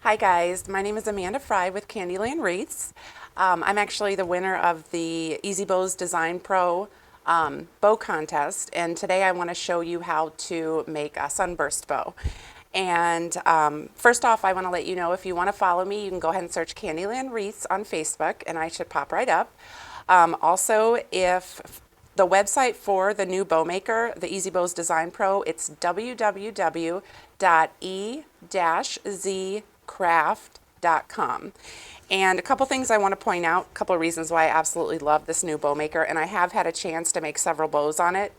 Hi guys, my name is Amanda Fry with Candyland Wreaths. I'm actually the winner of the E-Z Bowz Design Bow Contest, and today I want to show you how to make a sunburst bow. And first off, I want to let you know if you want to follow me, you can go ahead and search Candyland Wreaths on Facebook and I should pop right up. Also, if the website for the new bow maker, the E-Z Bowz Design Pro, it's www.e-zcraft.com. And a couple things I want to point out, a couple of reasons why I absolutely love this new bow maker, and I have had a chance to make several bows on it,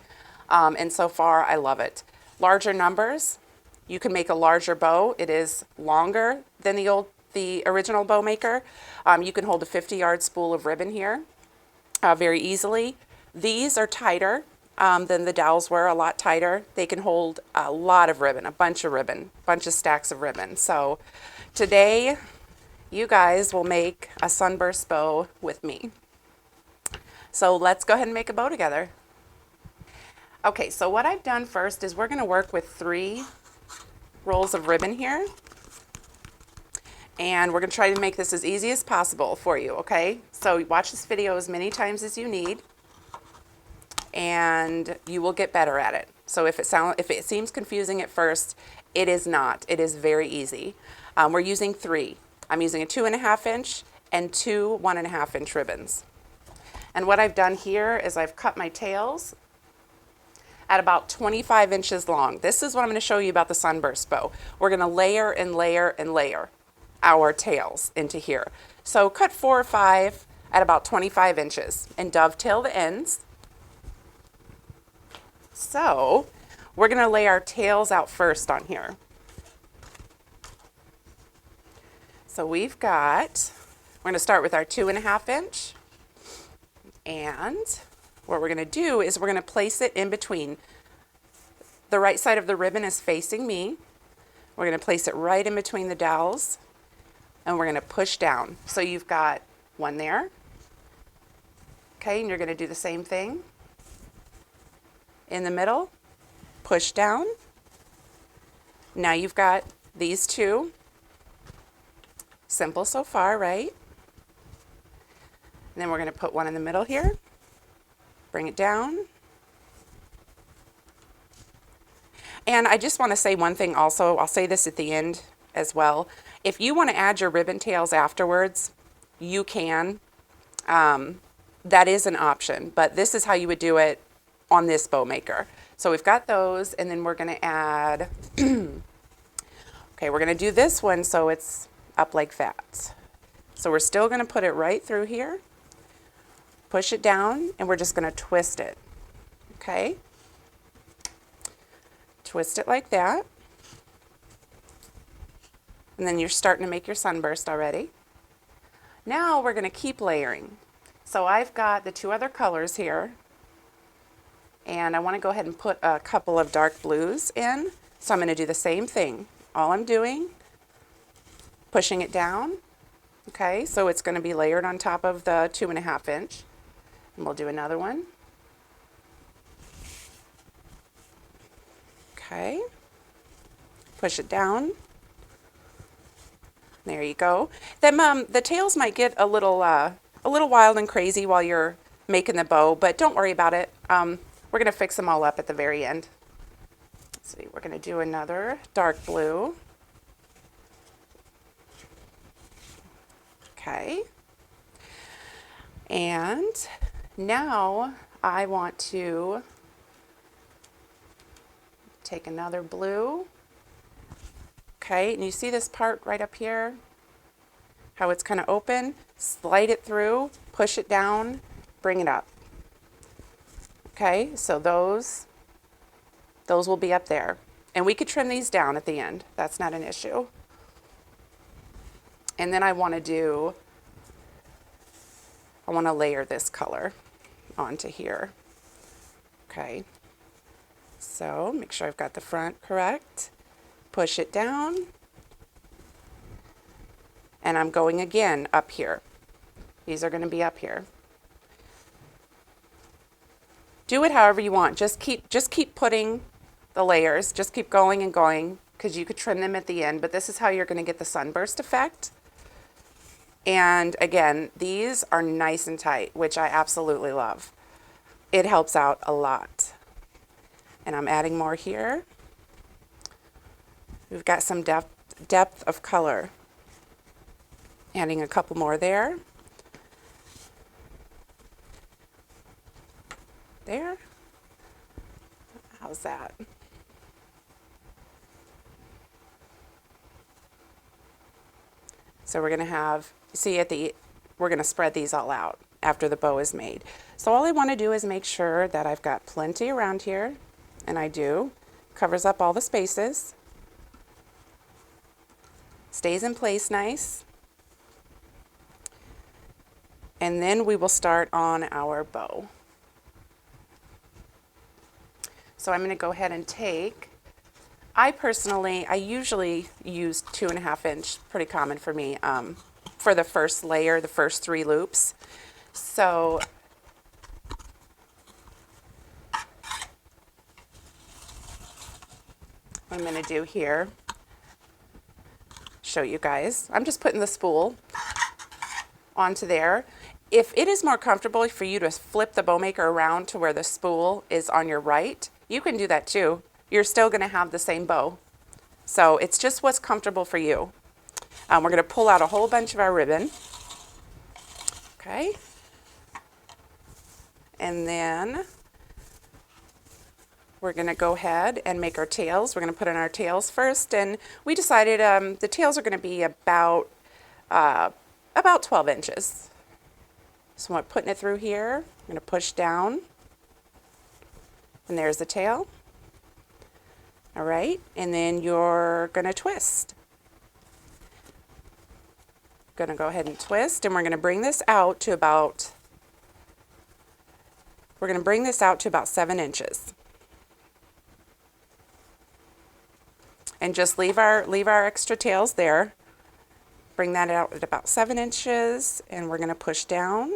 and so far I love it. Larger numbers, you can make a larger bow. It is longer than the original bow maker. You can hold a 50-yard spool of ribbon here very easily. These are tighter than the dowels were, a lot tighter. They can hold a lot of ribbon, a bunch of stacks of ribbon. So today, you guys will make a sunburst bow with me. So let's go ahead and make a bow together. Okay, so what I've done first is we're going to work with 3 rolls of ribbon here. And we're going to try to make this as easy as possible for you, okay? So watch this video as many times as you need, and you will get better at it. So if it seems confusing at first, it is not. It is very easy. We're using 3. I'm using a 2.5 inch and 2 1.5 inch ribbons. And what I've done here is I've cut my tails at about 25 inches long. This is what I'm going to show you about the sunburst bow. We're going to layer and layer and layer our tails into here. So cut 4 or 5 at about 25 inches and dovetail the ends. So we're going to lay our tails out first on here. So we're going to start with our 2.5 inch, and what we're going to do is we're going to place it in between. The right side of the ribbon is facing me. We're going to place it right in between the dowels, and we're going to push down. So you've got one there. Okay, and you're going to do the same thing. In the middle, push down. Now you've got these 2. Simple so far, right? And then we're going to put one in the middle here. Bring it down. And I just want to say one thing also. I'll say this at the end as well. If you want to add your ribbon tails afterwards, you can. That is an option, but this is how you would do it on this bow maker. So we've got those, and then we're going to add, okay, we're going to do this one so it's up like that. So we're still going to put it right through here, push it down, and we're just going to twist it, okay? Twist it like that. And then you're starting to make your sunburst already. Now we're going to keep layering. So I've got the 2 other colors here, and I want to go ahead and put a couple of dark blues in. So I'm going to do the same thing. All I'm doing, pushing it down. Okay, so it's going to be layered on top of the 2.5 inch. And we'll do another one. Okay, push it down. There you go. Then the tails might get a little wild and crazy while you're making the bow, but don't worry about it. We're going to fix them all up at the very end. Let's see, we're going to do another dark blue. Okay. And now I want to take another blue. Okay, and you see this part right up here? How it's kind of open? Slide it through, push it down, bring it up. Okay, so those will be up there. And we could trim these down at the end. That's not an issue. And then I want to layer this color onto here. Okay, so make sure I've got the front correct. Push it down. And I'm going again up here. These are going to be up here. Do it however you want. Just keep putting the layers. Just keep going and going. because you could trim them at the end, but this is how you're going to get the sunburst effect. And again, these are nice and tight, which I absolutely love. It helps out a lot. And I'm adding more here. We've got some depth of color. Adding a couple more there. There. How's that? So we're going to have, see we're going to spread these all out after the bow is made. So all I want to do is make sure that I've got plenty around here, and I do. Covers up all the spaces. Stays in place nice. And then we will start on our bow. So I'm going to go ahead and take, I usually use 2.5 inch, pretty common for me, for the first layer, the first 3 loops. So what I'm going to do here, show you guys, I'm just putting the spool onto there. If it is more comfortable for you to flip the bow maker around to where the spool is on your right, you can do that too. You're still going to have the same bow. So it's just what's comfortable for you. We're going to pull out a whole bunch of our ribbon. Okay. And then we're going to go ahead and make our tails. We're going to put in our tails first. And we decided the tails are going to be about 12 inches. So I'm putting it through here. I'm going to push down. And there's the tail. All right, and then you're going to twist. Going to go ahead and twist, and we're going to bring this out to about, 7 inches. And just leave our extra tails there. Bring that out at about 7 inches, and we're going to push down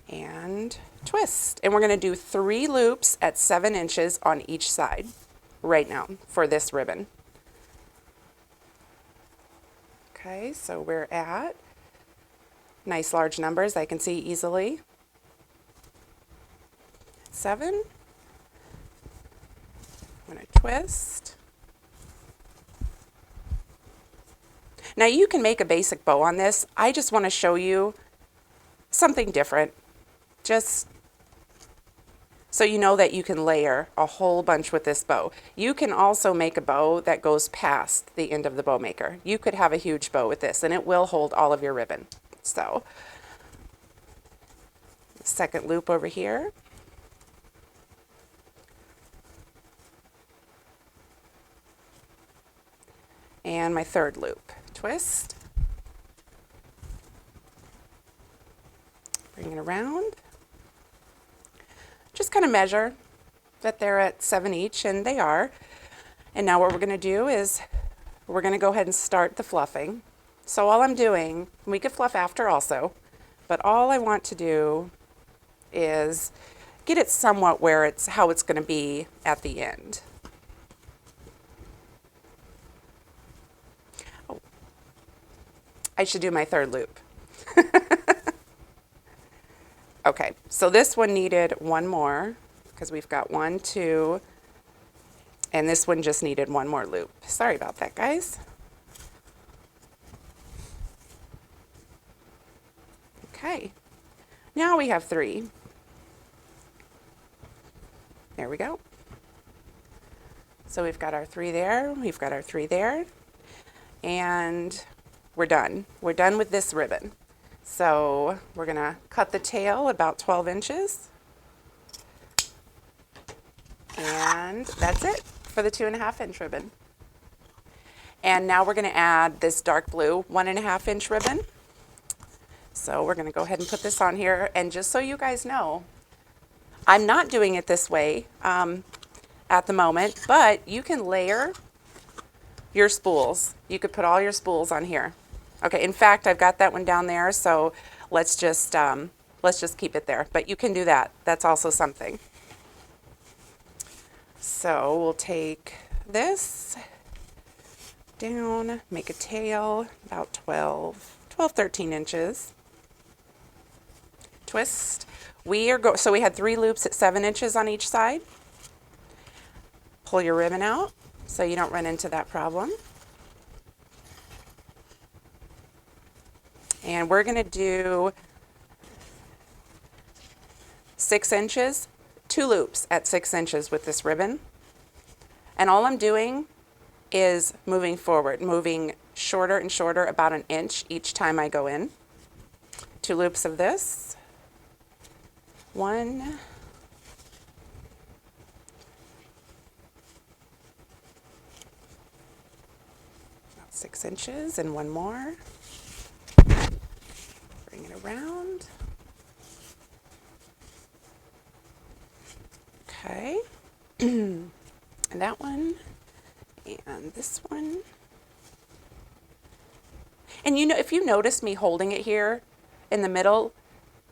and twist. And we're going to do 3 loops at 7 inches on each side right now for this ribbon. Okay, so we're at nice large numbers I can see easily. 7. I'm going to twist. Now you can make a basic bow on this. I just want to show you something different. Just so you know that you can layer a whole bunch with this bow. You can also make a bow that goes past the end of the bow maker. You could have a huge bow with this, and it will hold all of your ribbon. So, second loop over here. And my third loop. Twist. Bring it around. Just kind of measure that they're at 7 each, and they are. And now what we're going to do is we're going to go ahead and start the fluffing. So all I'm doing, we could fluff after also, but all I want to do is get it somewhat where it's how it's going to be at the end. Oh, I should do my third loop. Okay, so this one needed one more because we've got 1, 2, and this one just needed one more loop. Sorry about that, guys. Okay, now we have 3. There we go. So we've got our 3 there, we've got our 3 there, and we're done. We're done with this ribbon. So we're going to cut the tail about 12 inches. And that's it for the 2.5 inch ribbon. And now we're going to add this dark blue 1.5 inch ribbon. So we're going to go ahead and put this on here. And just so you guys know, I'm not doing it this way at the moment, but you can layer your spools. You could put all your spools on here. Okay, in fact, I've got that one down there, so let's just keep it there. But you can do that. That's also something. So we'll take this down, make a tail about 13 inches. Twist. So we had 3 loops at 7 inches on each side. Pull your ribbon out so you don't run into that problem. And we're going to do 6 inches, 2 loops at 6 inches with this ribbon. And all I'm doing is moving forward, moving shorter and shorter, about an inch each time I go in. 2 loops of this. 1, about 6 inches, and 1 more. Bring it around. Okay. And that one, and this one. And if you notice me holding it here in the middle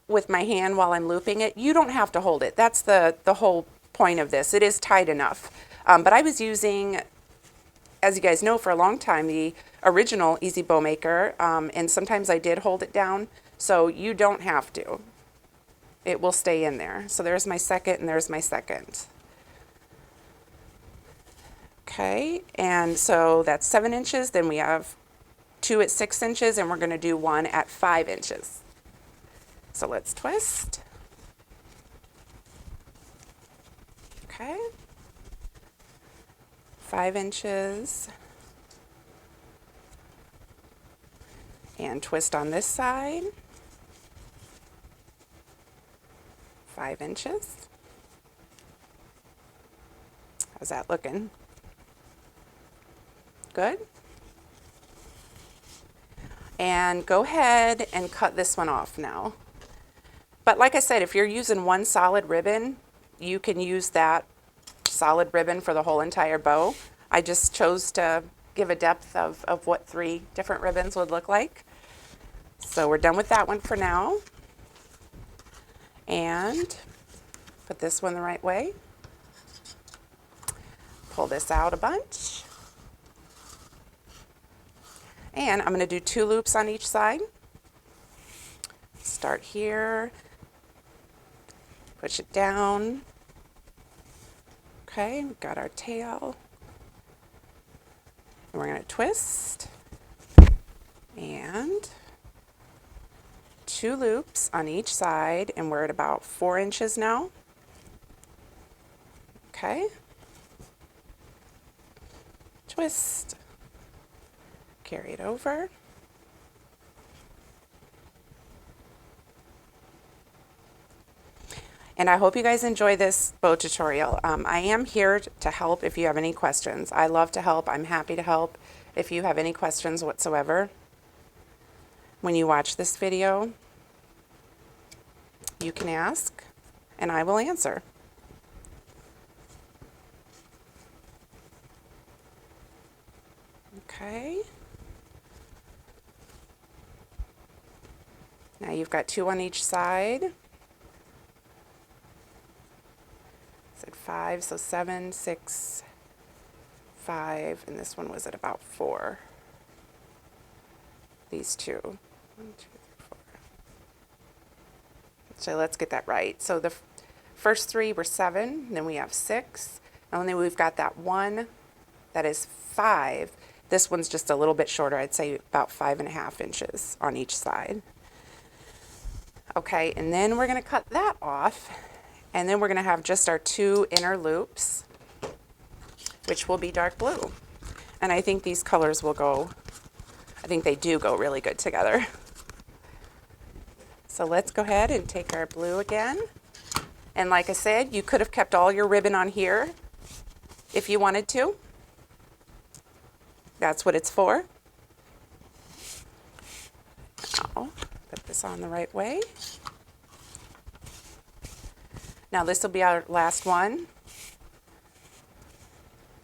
with my hand while I'm looping it, you don't have to hold it. That's the whole point of this. It is tight enough. But I was using, as you guys know, for a long time, the original E-Z Bow Maker, and sometimes I did hold it down, so you don't have to. It will stay in there. So there's my second, and there's my second. Okay, and so that's 7 inches, then we have 2 at 6 inches, and we're going to do 1 at 5 inches. So let's twist. Okay. 5 inches. And twist on this side. 5 inches. How's that looking? Good. And go ahead and cut this one off now. But like I said, if you're using one solid ribbon, you can use that solid ribbon for the whole entire bow. I just chose to give a depth of what 3 different ribbons would look like. So we're done with that one for now. And put this one the right way. Pull this out a bunch. And I'm going to do 2 loops on each side. Start here. Push it down. Okay, we've got our tail. And we're going to twist. And 2 loops on each side, and we're at about 4 inches now. Okay. Twist. Carry it over. And I hope you guys enjoy this bow tutorial. I am here to help if you have any questions. I love to help. I'm happy to help if you have any questions whatsoever. When you watch this video, you can ask and I will answer. Okay. Now you've got 2 on each side. I said 5, so 7, 6, 5, and this one was at about 4. These 2. 1, 2, 3, 4. So let's get that right. So the first 3 were 7, then we have 6, and then we've got that 1 that is 5. This one's just a little bit shorter. I'd say about 5.5 inches on each side. Okay, and then we're going to cut that off, and then we're going to have just our 2 inner loops, which will be dark blue. And I think these colors will go, I think they do go really good together. So let's go ahead and take our blue again. And like I said, you could have kept all your ribbon on here if you wanted to. That's what it's for. Now, put this on the right way. Now this will be our last one.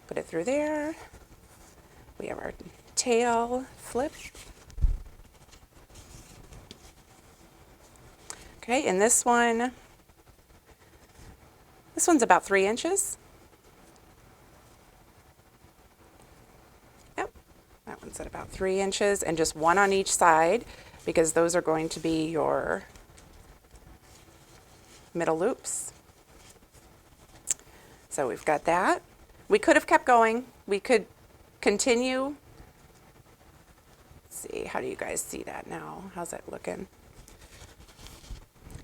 Put it through there. We have our tail flip. Okay, and this one's about 3 inches. one's at about 3 inches, and just one on each side, because those are going to be your middle loops. So we've got that. We could have kept going. We could continue. Let's see, how do you guys see that now? How's that looking?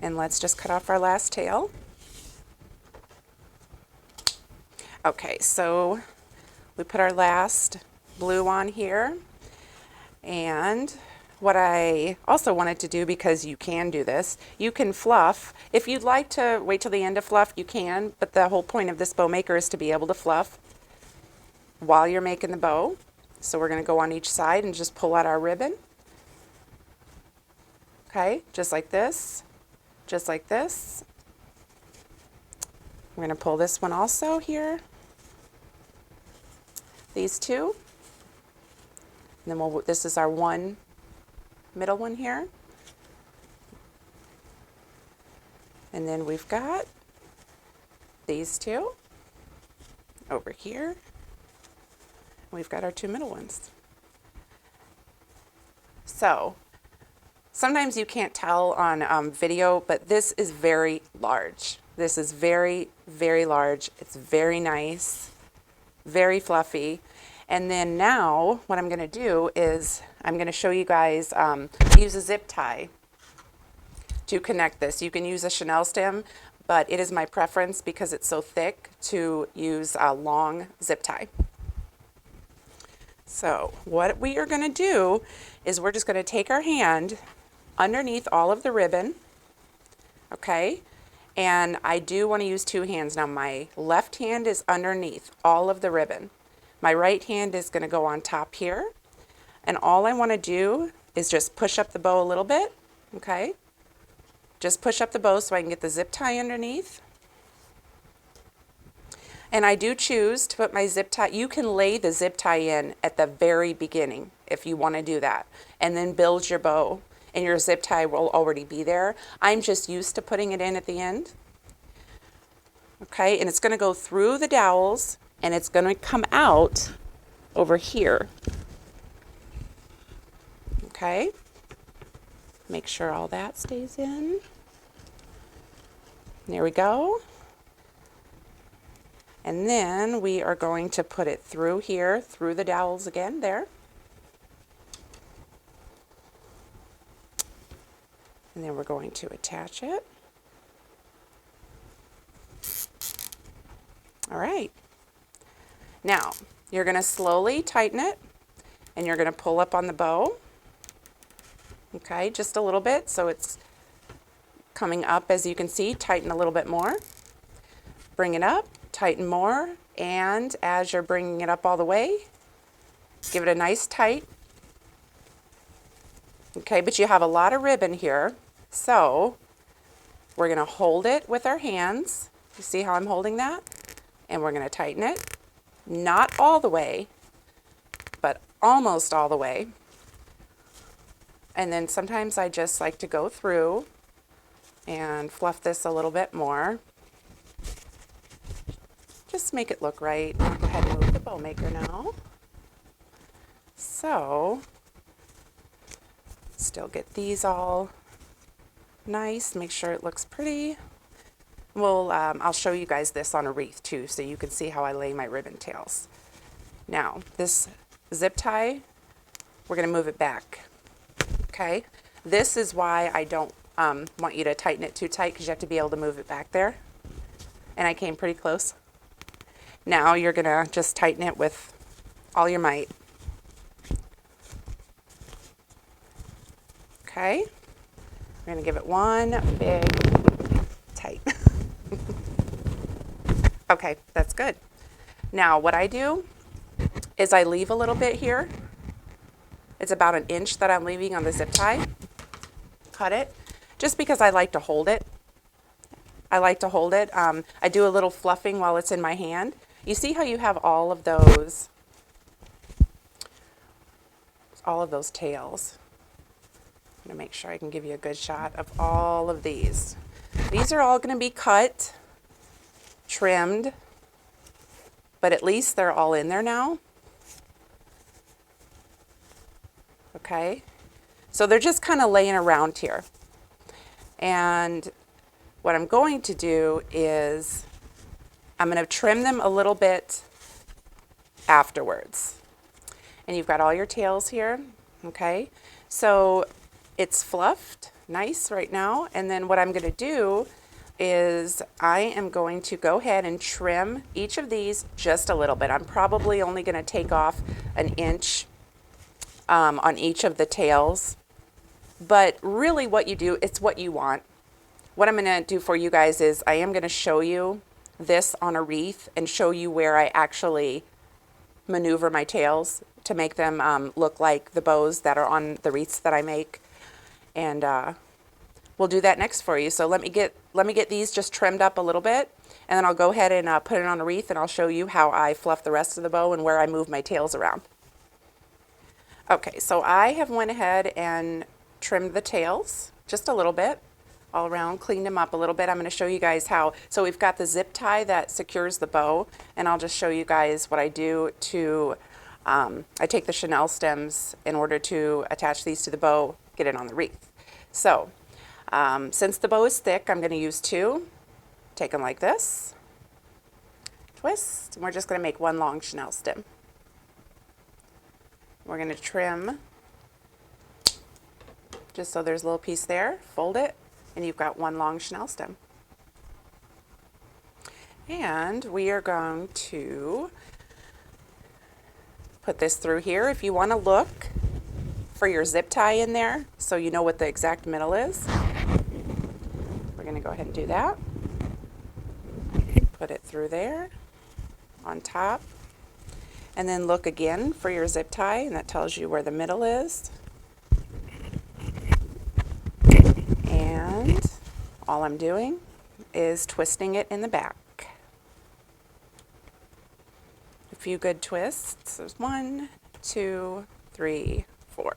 And let's just cut off our last tail. Okay, so we put our last blue on here, and what I also wanted to do, because you can do this, you can fluff. If you'd like to wait till the end to fluff, you can, but the whole point of this bow maker is to be able to fluff while you're making the bow. So we're going to go on each side and just pull out our ribbon. Okay, just like this, just like this. We're going to pull this one also here, these two, and then this is our one middle one here, and then we've got these two over here. We've got our two middle ones. So sometimes you can't tell on video, but this is very large. This is very, very large. It's very nice, very fluffy. And then now what I'm going to do is I'm going to show you guys use a zip tie to connect this. You can use a Chanel stem, but it is my preference because it's so thick to use a long zip tie. So what we are going to do is we're just going to take our hand underneath all of the ribbon, okay? And I do want to use two hands. Now my left hand is underneath all of the ribbon. My right hand is going to go on top here. And all I want to do is just push up the bow a little bit, okay? Just push up the bow so I can get the zip tie underneath. And I do choose to put my zip tie. You can lay the zip tie in at the very beginning if you want to do that, and then build your bow, and your zip tie will already be there. I'm just used to putting it in at the end. Okay, and it's going to go through the dowels, and it's going to come out over here. Okay, make sure all that stays in. There we go. And then we are going to put it through here, through the dowels again, there. And then we're going to attach it. All right. Now, you're going to slowly tighten it, and you're going to pull up on the bow. Okay, just a little bit, so it's coming up, as you can see. Tighten a little bit more. Bring it up, tighten more, and as you're bringing it up all the way, give it a nice tight. Okay, but you have a lot of ribbon here, so we're going to hold it with our hands. You see how I'm holding that? And we're going to tighten it. Not all the way, but almost all the way. And then sometimes I just like to go through and fluff this a little bit more. Just make it look right. Go ahead and move the bow maker now. So, still get these all nice. Make sure it looks pretty. I'll show you guys this on a wreath too, so you can see how I lay my ribbon tails. Now, this zip tie, we're going to move it back. Okay, this is why I don't want you to tighten it too tight, because you have to be able to move it back there. And I came pretty close. Now you're going to just tighten it with all your might. Okay, we're going to give it one big tight. Okay, that's good. Now what I do is I leave a little bit here. It's about an inch that I'm leaving on the zip tie. Cut it, just because I like to hold it. I like to hold it. I do a little fluffing while it's in my hand. You see how you have all of those tails. I'm gonna make sure I can give you a good shot of all of these. These are all gonna be cut, trimmed, but at least they're all in there now. okay? So they're just kind of laying around here. And what I'm going to do is I'm going to trim them a little bit afterwards. And you've got all your tails here, okay? So it's fluffed nice right now. And then what I'm going to do is I am going to go ahead and trim each of these just a little bit. I'm probably only going to take off an inch on each of the tails. But really what you do, it's what you want. What I'm going to do for you guys is I am going to show you this on a wreath and show you where I actually maneuver my tails to make them look like the bows that are on the wreaths that I make. And we'll do that next for you. So let me get these just trimmed up a little bit, and then I'll go ahead and put it on a wreath, and I'll show you how I fluff the rest of the bow and where I move my tails around. Okay, so I have went ahead and trimmed the tails just a little bit all around, cleaned them up a little bit. I'm going to show you guys how. So we've got the zip tie that secures the bow, and I'll just show you guys what I do to, I take the chenille stems in order to attach these to the bow, get it on the wreath. So since the bow is thick, I'm going to use two. Take them like this, twist, and we're just going to make one long chenille stem. We're going to trim just so there's a little piece there, fold it, and you've got one long chenille stem. And we are going to put this through here. If you want to look for your zip tie in there so you know what the exact middle is, we're going to go ahead and do that. Put it through there on top, and then look again for your zip tie, and that tells you where the middle is. And all I'm doing is twisting it in the back. A few good twists. There's 1, 2, 3, 4.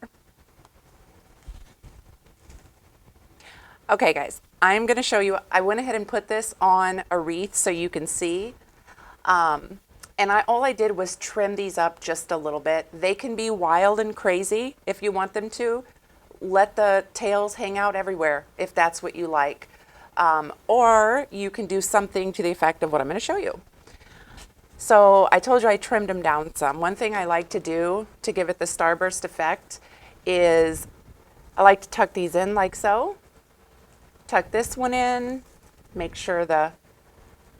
Okay guys, I'm going to show you, I went ahead and put this on a wreath so you can see. And all I did was trim these up just a little bit. They can be wild and crazy if you want them to. Let the tails hang out everywhere if that's what you like. Or you can do something to the effect of what I'm going to show you. So I told you I trimmed them down some. One thing I like to do to give it the starburst effect is I like to tuck these in like so. Tuck this one in, make sure the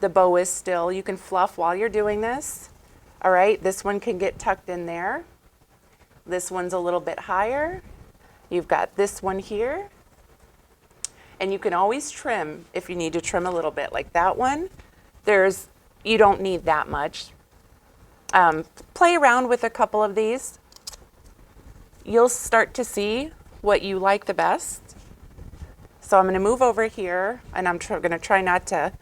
bow is still. You can fluff while you're doing this. All right, this one can get tucked in there. This one's a little bit higher. You've got this one here. And you can always trim if you need to trim a little bit. Like that one, you don't need that much. Play around with a couple of these. You'll start to see what you like the best. So I'm going to move over here, and I'm going to try not to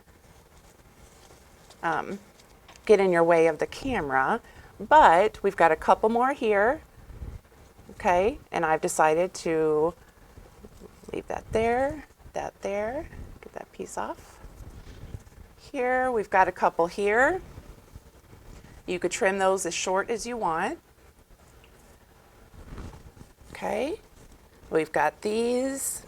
get in your way of the camera, but we've got a couple more here, okay, and I've decided to leave that there, get that piece off. Here, we've got a couple here. You could trim those as short as you want. Okay, we've got these.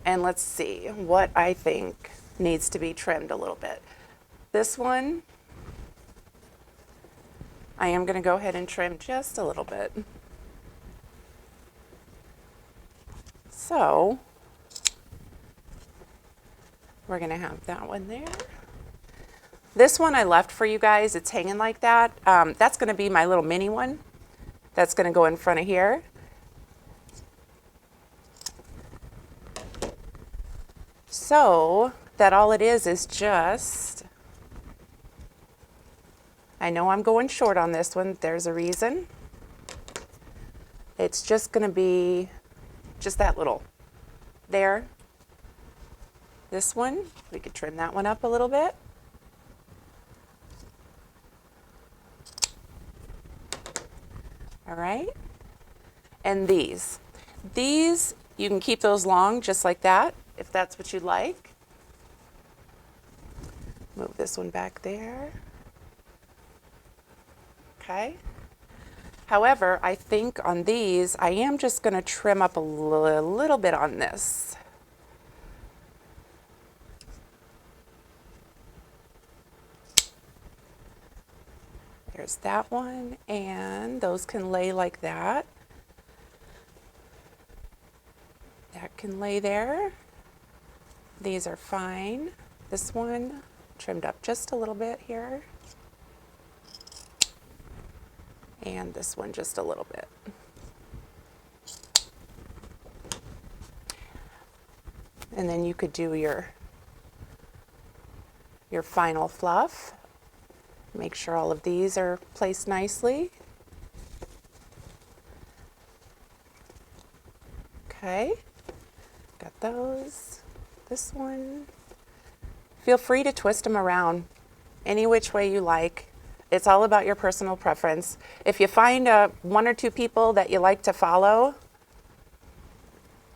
And let's see what I think needs to be trimmed a little bit. This one, I am going to go ahead and trim just a little bit. So we're going to have that one there. This one I left for you guys. It's hanging like that. That's going to be my little mini one. That's going to go in front of here. So that all it is just, I know I'm going short on this one. There's a reason. It's just going to be just that little there. This one, we could trim that one up a little bit. All right. And these, you can keep those long just like that, if that's what you'd like. Move this one back there. Okay. However, I think on these, I am just going to trim up a little bit on this. There's that one, and those can lay like that. That can lay there. These are fine. This one trimmed up just a little bit here. And this one just a little bit. And then you could do your final fluff. Make sure all of these are placed nicely. Okay, got those. This one. Feel free to twist them around any which way you like. It's all about your personal preference. If you find one or two people that you like to follow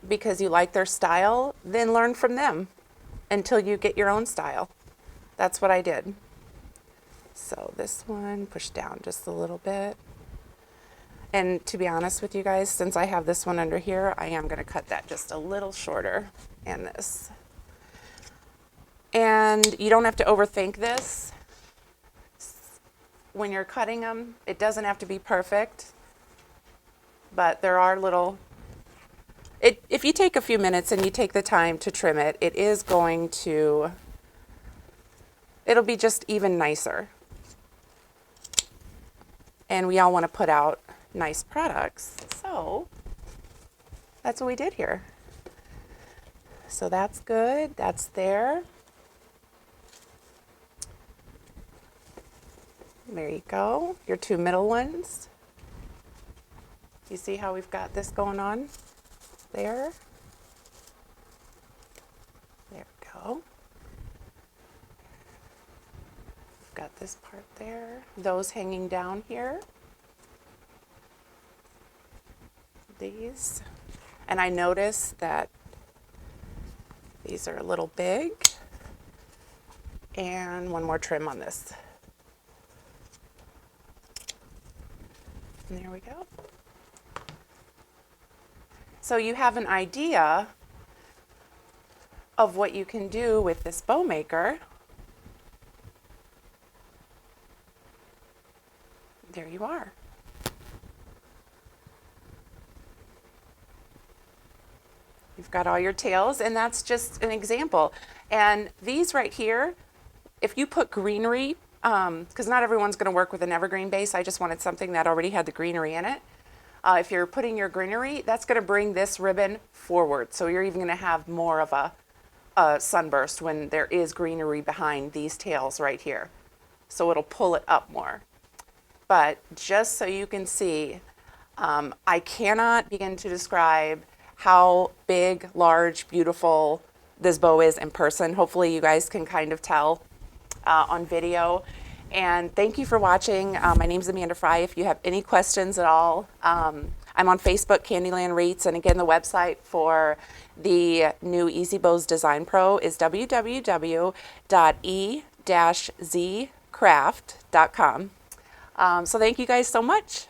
because you like their style, then learn from them until you get your own style. That's what I did. So this one, push down just a little bit. And to be honest with you guys, since I have this one under here, I am going to cut that just a little shorter, and this. And you don't have to overthink this. When you're cutting them, it doesn't have to be perfect, but there are little, if you take a few minutes and you take the time to trim it, it is going to, it'll be just even nicer. And we all want to put out nice products, so that's what we did here. So that's good, that's there. There you go, your two middle ones. You see how we've got this going on there? There we go. We've got this part there, those hanging down here. These. And I noticed that these are a little big. And one more trim on this. And there we go. So you have an idea of what you can do with this bow maker. There you are. You've got all your tails, and that's just an example. And these right here, if you put greenery, because not everyone's going to work with an evergreen base. I just wanted something that already had the greenery in it. If you're putting your greenery, that's going to bring this ribbon forward. So you're even going to have more of a sunburst when there is greenery behind these tails right here. So it'll pull it up more. But just so you can see, I cannot begin to describe how big, large, beautiful this bow is in person. Hopefully you guys can kind of tell on video. And thank you for watching. My name's Amanda Fry. If you have any questions at all, I'm on Facebook, Candyland Reits, and again, the website for the new E-Z Bowz Design Pro is www.e-zcraft.com. So thank you guys so much.